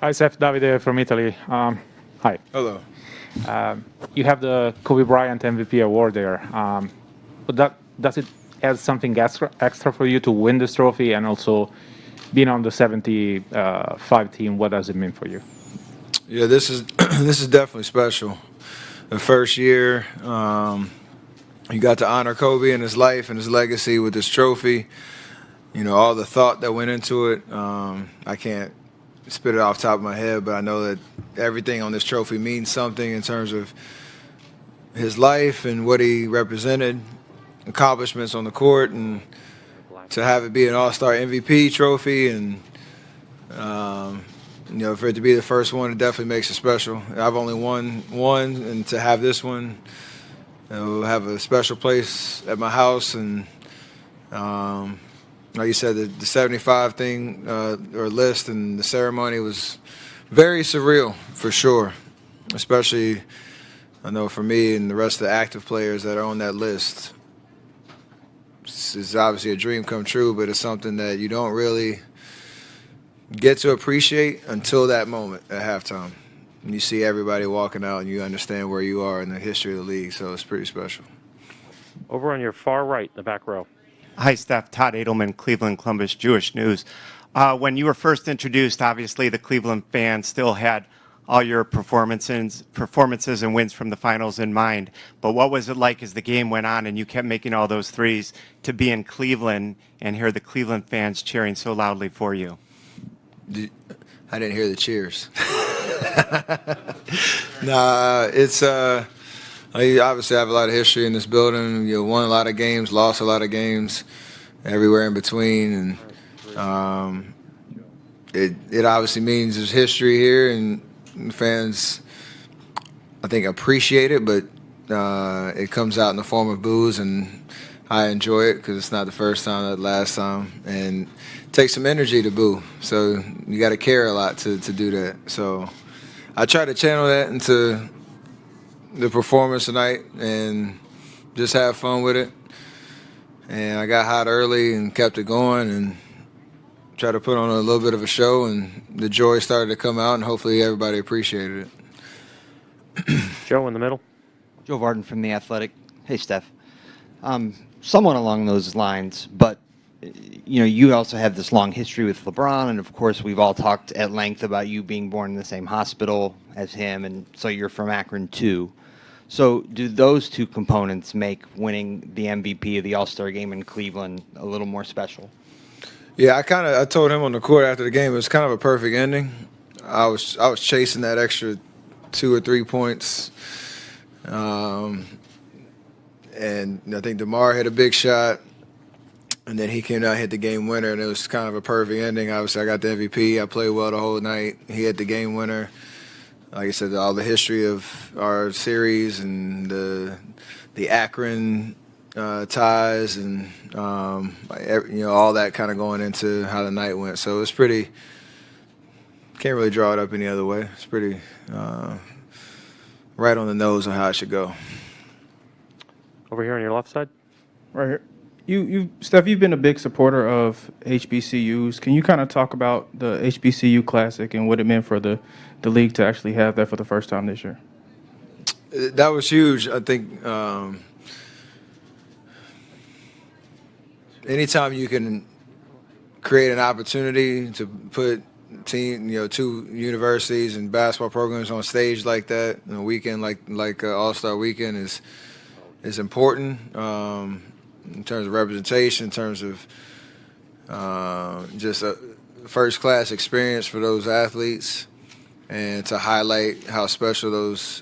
Hi, Seth. Davide from Italy. Hi. Hello. You have the Kobe Bryant MVP award there. But does it add something extra for you to win this trophy, and also being on the 75 team? What does it mean for you? Yeah, this is this is definitely special. The first year, you got to honor Kobe and his life and his legacy with this trophy. You know, all the thought that went into it. I can't spit it off the top of my head, but I know that everything on this trophy means something in terms of his life and what he represented, accomplishments on the court, and to have it be an All-Star MVP trophy, and you know, for it to be the first one, it definitely makes it special. I've only won one, and to have this one, it will have a special place at my house. And like you said, the 75 thing or list and the ceremony was very surreal for sure, especially I know for me and the rest of the active players that are on that list. It's obviously a dream come true, but it's something that you don't really get to appreciate until that moment at halftime. And you see everybody walking out and you understand where you are in the history of the league, so it's pretty special. Over on your far right, the back row. Hi, Steph. Todd Edelman, Cleveland Columbus Jewish News. When you were first introduced, obviously the Cleveland fans still had all your performances and wins from the finals in mind. But what was it like as the game went on and you kept making all those threes to be in Cleveland and hear the Cleveland fans cheering so loudly for you? I didn't hear the cheers. Nah, it's I obviously have a lot of history in this building. You know, won a lot of games, lost a lot of games, everywhere in between, and it obviously means there's history here, and fans, I think, appreciate it, but it comes out in the form of boos, and I enjoy it because it's not the first time, not the last time, and it takes some energy to boo. So you got to care a lot to do that. So I try to channel that into the performance tonight and just have fun with it. And I got hot early and kept it going and tried to put on a little bit of a show, and the joy started to come out, and hopefully everybody appreciated it. Joe in the middle. Joe Varden from The Athletic. Hey, Steph. Somewhat along those lines, but you know, you also have this long history with LeBron, and of course, we've all talked at length about you being born in the same hospital as him, and so you're from Akron too. So, do those two components make winning the MVP of the All-Star Game in Cleveland a little more special? Yeah, I told him on the court after the game it was kind of a perfect ending. I was chasing that extra 2 or 3 points. And I think DeMar hit a big shot, and then he came out and hit the game winner, and it was kind of a perfect ending. Obviously, I got the MVP. I played well the whole night. He hit the game winner. Like I said, all the history of our series and the Akron ties and you know, all that kind of going into how the night went. So it's pretty. Can't really draw it up any other way. It's pretty right on the nose on how it should go. Over here on your left side. Right here. Steph, you've been a big supporter of HBCUs. Can you kind of talk about the HBCU Classic and what it meant for the league to actually have that for the first time this year? That was huge. I think anytime you can create an opportunity to put two universities and basketball programs on stage like that in a weekend like All-Star Weekend is important. In terms of representation, in terms of just a first-class experience for those athletes, and to highlight how special those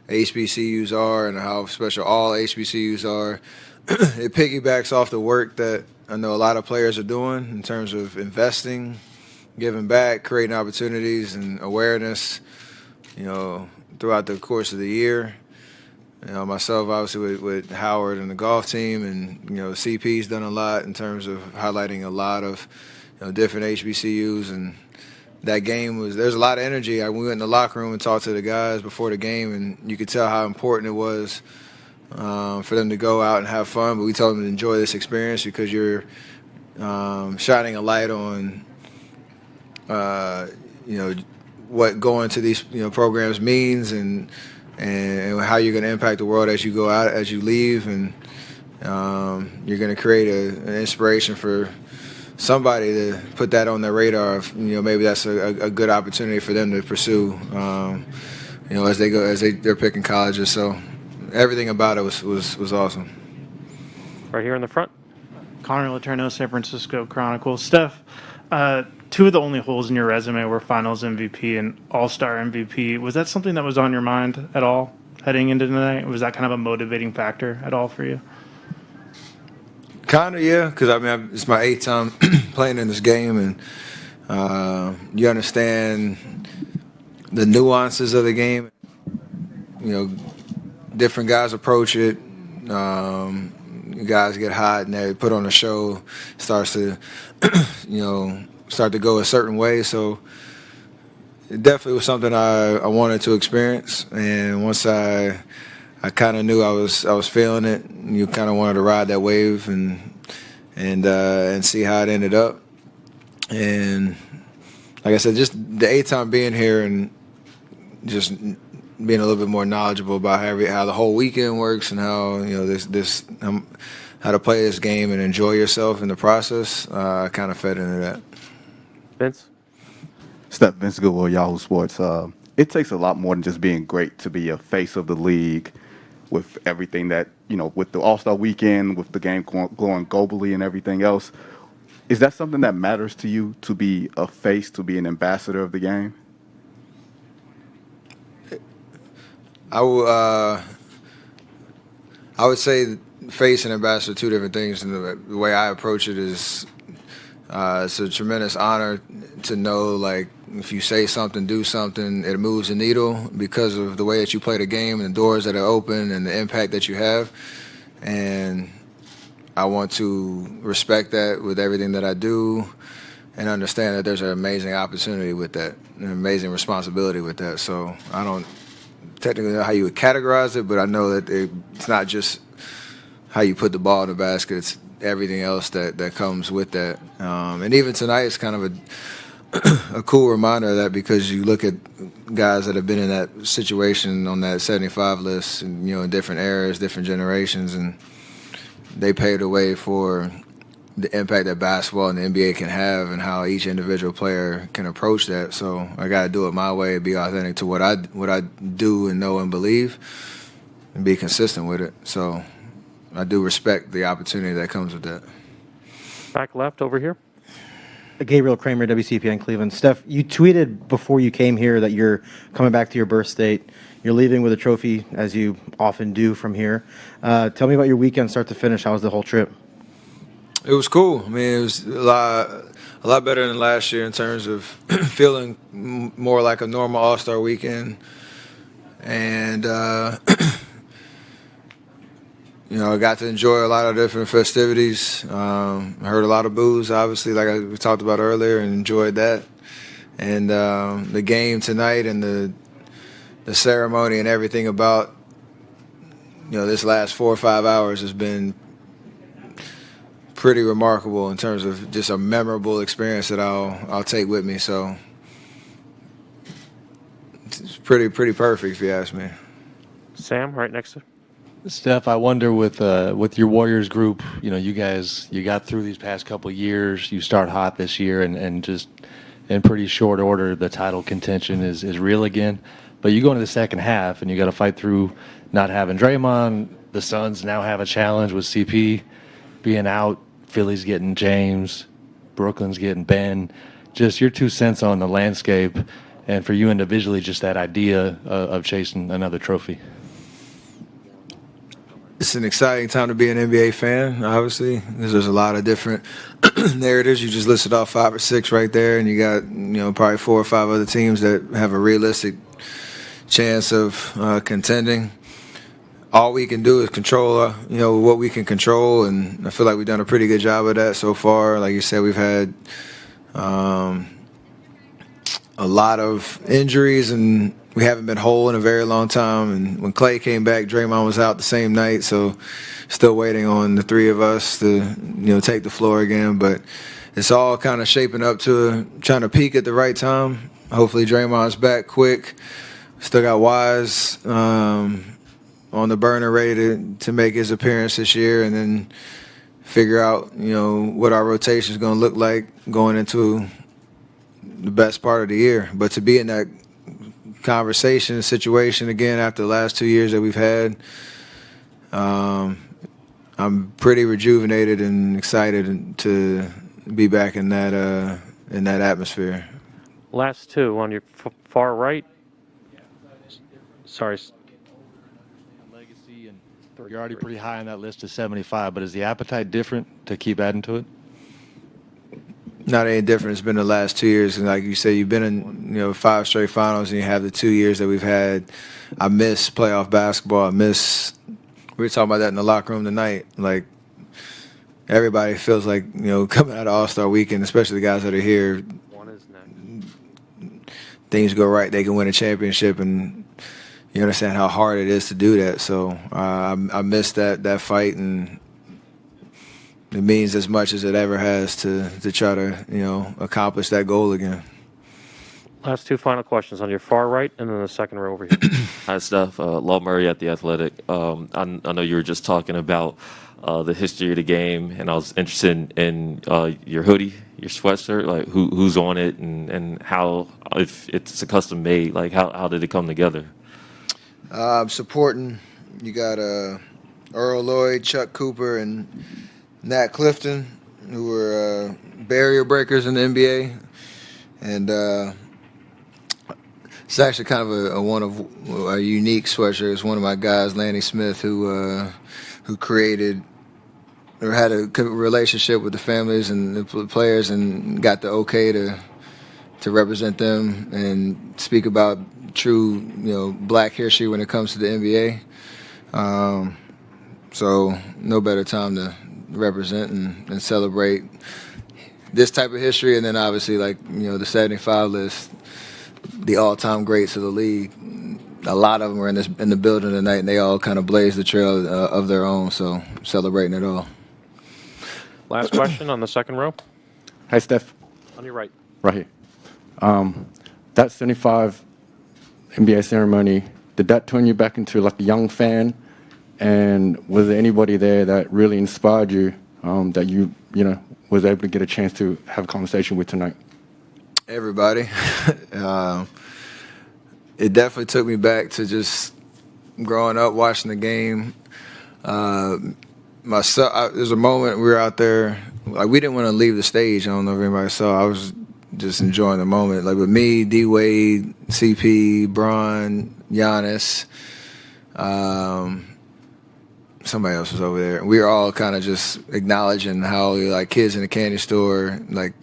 HBCUs are and how special all HBCUs are. It piggybacks off the work that I know a lot of players are doing in terms of investing, giving back, creating opportunities and awareness, throughout the course of the year. Myself, obviously, with Howard and the golf team, and, CP's done a lot in terms of highlighting a lot of, different HBCUs. And that game there's a lot of energy. We went in the locker room and talked to the guys before the game, and you could tell how important it was for them to go out and have fun. But we told them to enjoy this experience because you're shining a light on what going to these programs means and how you're going to impact the world as you go out, as you leave, and you're going to create an inspiration for somebody to put that on their radar. Maybe that's a good opportunity for them to pursue. As they're picking colleges. So everything about it was awesome. Right here in the front. Connor Letourneau, San Francisco Chronicle. Steph, two of the only holes in your resume were Finals MVP and All-Star MVP. Was that something that was on your mind at all heading into tonight? Was that kind of a motivating factor at all for you? Kind of, yeah, because it's my 8th time playing in this game, and you understand the nuances of the game. Different guys approach it. Guys get hot and they put on a show. Starts to, start to go a certain way. So it definitely was something I wanted to experience. And once I kind of knew I was feeling it, you kind of wanted to ride that wave and see how it ended up. And like I said, just the 8th time being here and just being a little bit more knowledgeable about how the whole weekend works and how how to play this game and enjoy yourself in the process. I kind of fed into that. Vince? Steph, Vince Goodwill, Yahoo Sports. It takes a lot more than just being great to be a face of the league with everything that, with the All-Star weekend, with the game going globally and everything else. Is that something that matters to you, to be a face, to be an ambassador of the game? I would say face and ambassador are two different things, and the way I approach it is it's a tremendous honor to know, like, if you say something, do something, it moves the needle because of the way that you play the game and the doors that are open and the impact that you have. And I want to respect that with everything that I do and understand that there's an amazing opportunity with that, an amazing responsibility with that. So I don't technically know how you would categorize it, but I know that it's not just how you put the ball in the basket, it's everything else that comes with that. And even tonight, it's kind of a cool reminder of that, because you look at guys that have been in that situation on that 75 list and, in different eras, different generations, and they paved the way for the impact that basketball and the NBA can have and how each individual player can approach that. So I got to do it my way, be authentic to what I do and know and believe, and be consistent with it. So I do respect the opportunity that comes with that. Back left over here. Gabriel Kramer, WCPN Cleveland. Steph, you tweeted before you came here that you're coming back to your birth state. You're leaving with a trophy, as you often do from here. Tell me about your weekend, start to finish. How was the whole trip? It was cool. It was a lot better than last year in terms of feeling more like a normal All-Star weekend. And, I got to enjoy a lot of different festivities. I heard a lot of boos, obviously, like we talked about earlier, and enjoyed that. And the game tonight and the ceremony and everything about, this last 4 or 5 hours has been pretty remarkable in terms of just a memorable experience that I'll take with me. So it's pretty perfect, if you ask me. Sam, right next to. Steph, I wonder with your Warriors group, you guys, you got through these past couple of years. You start hot this year, and just in pretty short order, the title contention is real again. But you go into the second half, and you got to fight through not having Draymond. The Suns now have a challenge with CP being out. Philly's getting James. Brooklyn's getting Ben. Just your 2 cents on the landscape, and for you individually, just that idea of chasing another trophy. It's an exciting time to be an NBA fan, obviously, because there's a lot of different narratives. You just listed off 5 or 6 right there, and you got probably 4 or 5 other teams that have a realistic chance of contending. All we can do is control, what we can control, and I feel like we've done a pretty good job of that so far. Like you said, we've had a lot of injuries, and we haven't been whole in a very long time. And when Clay came back, Draymond was out the same night, so still waiting on the 3 of us to, take the floor again. But it's all kind of shaping up to trying to peak at the right time. hopefully Draymond's back quick. Still got Wise on the burner, ready to make his appearance this year, and then figure out, what our rotation is going to look like going into the best part of the year. But to be in that conversation situation again after the last 2 years that we've had, I'm pretty rejuvenated and excited to be back in that atmosphere. Last two on your far right. Sorry. Legacy, and you're already pretty high on that list of 75, but is the appetite different to keep adding to it? Not any different. It's been the last 2 years, and like you said, you've been in 5 straight finals, and you have the 2 years that we've had. I miss playoff basketball. We were talking about that in the locker room tonight. Like, everybody feels like, coming out of All-Star Weekend, especially the guys that are here, One is next. things go right, they can win a championship, and you understand how hard it is to do that. So I miss that fight, and it means as much as it ever has to try to, accomplish that goal again. Last two final questions on your far right, and then the second row over here. Hi, Steph. Law Murray at The Athletic. I know you were just talking about the history of the game, and I was interested in your hoodie, your sweatshirt, like who's on it, and how, if it's a custom made, like how did it come together? Supporting, you got Earl Lloyd, Chuck Cooper, and Nat Clifton, who were barrier breakers in the NBA, and it's actually kind of a unique sweatshirt. It's one of my guys, Lanny Smith, who created or had a relationship with the families and the players, and got the okay to represent them and speak about true, Black history when it comes to the NBA. So no better time to represent and celebrate this type of history, and then obviously the 75 list, the all-time greats of the league. A lot of them were in the building tonight, and they all kind of blazed the trail of their own. So celebrating it all. Last question on the second row. Hey, Steph. On your right. Right here. That 75 NBA ceremony, did that turn you back into like a young fan? And was there anybody there that really inspired you that you was able to get a chance to have a conversation with tonight? Everybody. It definitely took me back to just growing up, watching the game. There's a moment we were out there, like we didn't want to leave the stage. I don't know if anybody saw. I was just enjoying the moment. Like with me, D Wade, CP, Bron, Giannis, somebody else was over there. We were all kind of just acknowledging how like kids in the candy store, like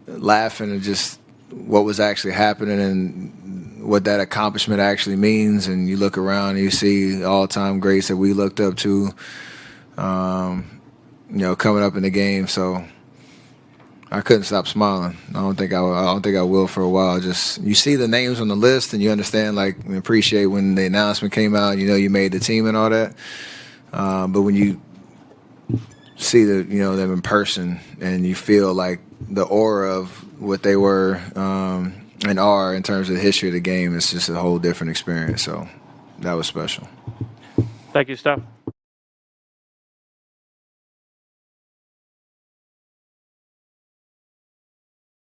laughing at just what was actually happening and what that accomplishment actually means. And you look around and you see all-time greats that we looked up to, coming up in the game. So I couldn't stop smiling. I don't think I will for a while. Just you see the names on the list and you understand, and appreciate when the announcement came out. You made the team and all that. But when you see them in person and you feel like the aura of what they were and are in terms of the history of the game, it's just a whole different experience. So that was special. Thank you, Steph.